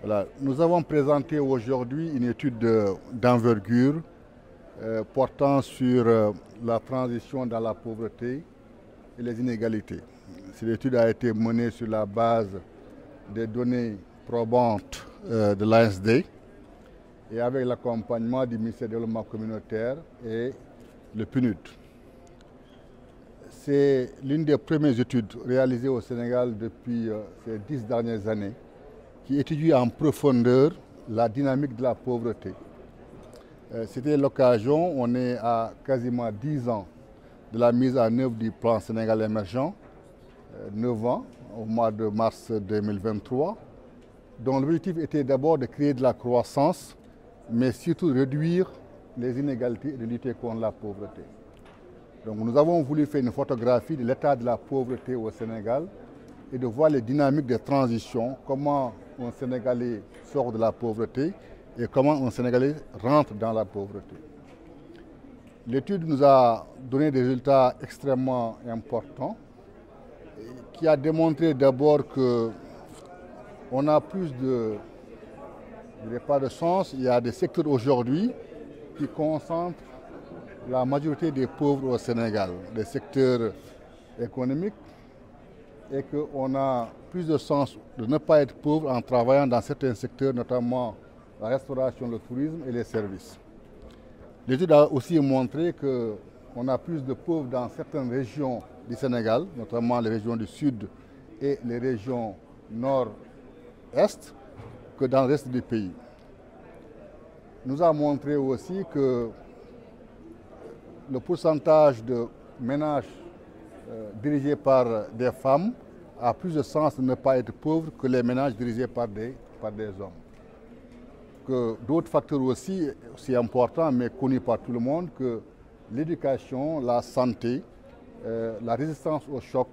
Voilà. Nous avons présenté aujourd'hui une étude d'envergure portant sur la transition dans la pauvreté et les inégalités. Cette étude a été menée sur la base des données probantes de l'ANSD et avec l'accompagnement du ministère du Développement communautaire et le PNUD. C'est l'une des premières études réalisées au Sénégal depuis ces 10 dernières années qui étudie en profondeur la dynamique de la pauvreté. C'était l'occasion, on est à quasiment 10 ans de la mise en œuvre du plan Sénégal émergent, 9 ans, au mois de mars 2023, dont l'objectif était d'abord de créer de la croissance, mais surtout de réduire les inégalités et de lutter contre la pauvreté. Donc nous avons voulu faire une photographie de l'état de la pauvreté au Sénégal et de voir les dynamiques de transition, comment un Sénégalais sort de la pauvreté et comment un Sénégalais rentre dans la pauvreté. L'étude nous a donné des résultats extrêmement importants qui a démontré d'abord qu'on a plus de, je dirais pas de chance, il y a des secteurs aujourd'hui qui concentrent la majorité des pauvres au Sénégal, des secteurs économiques, et qu'on a plus de chance de ne pas être pauvre en travaillant dans certains secteurs, notamment la restauration, le tourisme et les services. L'étude a aussi montré qu'on a plus de pauvres dans certaines régions du Sénégal, notamment les régions du sud et les régions nord-est, que dans le reste du pays. Nous a montré aussi que le pourcentage de ménages dirigés par des femmes a plus de chance de ne pas être pauvres que les ménages dirigés par des hommes. Que d'autres facteurs aussi importants, mais connus par tout le monde, que l'éducation, la santé, la résistance au choc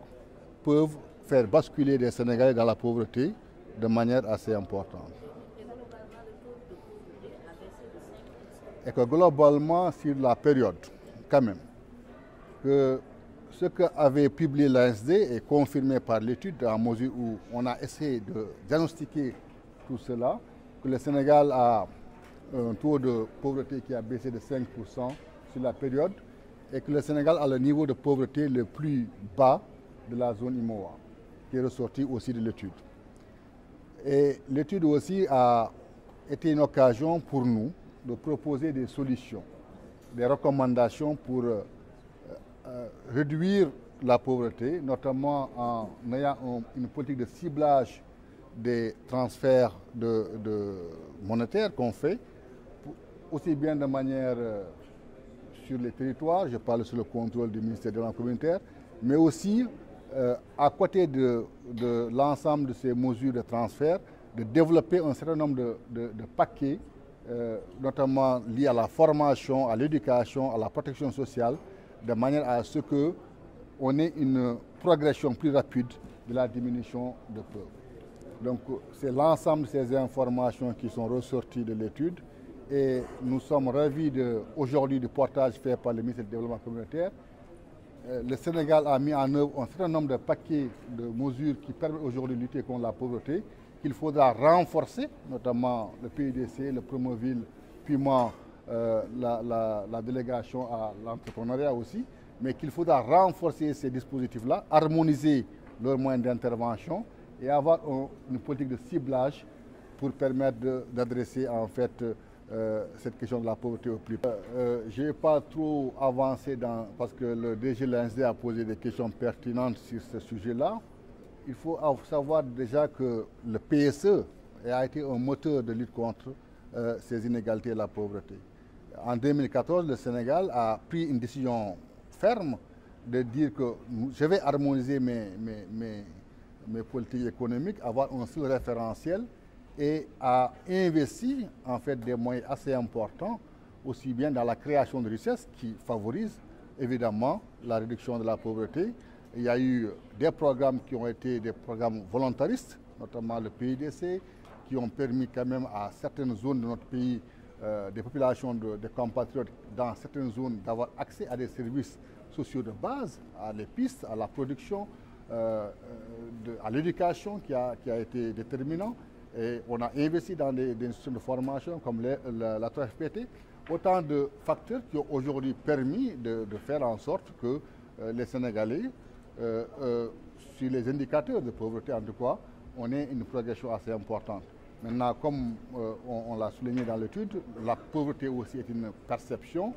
peuvent faire basculer les Sénégalais dans la pauvreté de manière assez importante. Et que globalement, sur la période, quand même, que ce qu'avait publié l'ANSD est confirmé par l'étude en mesure où on a essayé de diagnostiquer tout cela, que le Sénégal a un taux de pauvreté qui a baissé de 5% sur la période et que le Sénégal a le niveau de pauvreté le plus bas de la zone IMOA, qui est ressorti aussi de l'étude. Et l'étude aussi a été une occasion pour nous de proposer des solutions, des recommandations pour réduire la pauvreté, notamment en ayant une politique de ciblage des transferts monétaires qu'on fait, aussi bien de manière sur les territoires, je parle sous le contrôle du ministère de l'Environnement communautaire, mais aussi à côté de l'ensemble de ces mesures de transfert, de développer un certain nombre de paquets, notamment liés à la formation, à l'éducation, à la protection sociale, de manière à ce qu'on ait une progression plus rapide de la diminution de pauvres. Donc c'est l'ensemble de ces informations qui sont ressorties de l'étude et nous sommes ravis aujourd'hui du portage fait par le ministère du Développement communautaire. Le Sénégal a mis en œuvre un certain nombre de paquets de mesures qui permettent aujourd'hui de lutter contre la pauvreté, qu'il faudra renforcer, notamment le PUDC, le Promoville, puis la délégation à l'entrepreneuriat aussi, mais qu'il faudra renforcer ces dispositifs-là, harmoniser leurs moyens d'intervention et avoir une politique de ciblage pour permettre d'adresser en fait cette question de la pauvreté au plus près. Je n'ai pas trop avancé parce que le DG de l'ANSD a posé des questions pertinentes sur ce sujet-là. Il faut savoir déjà que le PSE a été un moteur de lutte contre ces inégalités et la pauvreté. En 2014, le Sénégal a pris une décision ferme de dire que je vais harmoniser mes politiques économiques, avoir un seul référentiel et a investi en fait des moyens assez importants, aussi bien dans la création de richesses qui favorise évidemment la réduction de la pauvreté. Il y a eu des programmes qui ont été des programmes volontaristes, notamment le PUDC, qui ont permis quand même à certaines zones de notre pays, des populations de compatriotes dans certaines zones d'avoir accès à des services sociaux de base, à l'épice, à la production, à l'éducation qui a été déterminant. Et on a investi dans des institutions de formation comme la 3FPT. Autant de facteurs qui ont aujourd'hui permis de faire en sorte que les Sénégalais, sur les indicateurs de pauvreté en tout cas, on ait une progression assez importante. Maintenant, comme on l'a souligné dans l'étude, la pauvreté aussi est une perception.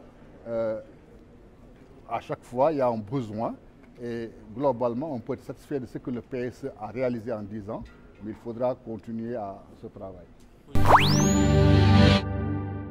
À chaque fois, il y a un besoin et globalement, on peut être satisfait de ce que le PSE a réalisé en 10 ans, mais il faudra continuer à ce travail.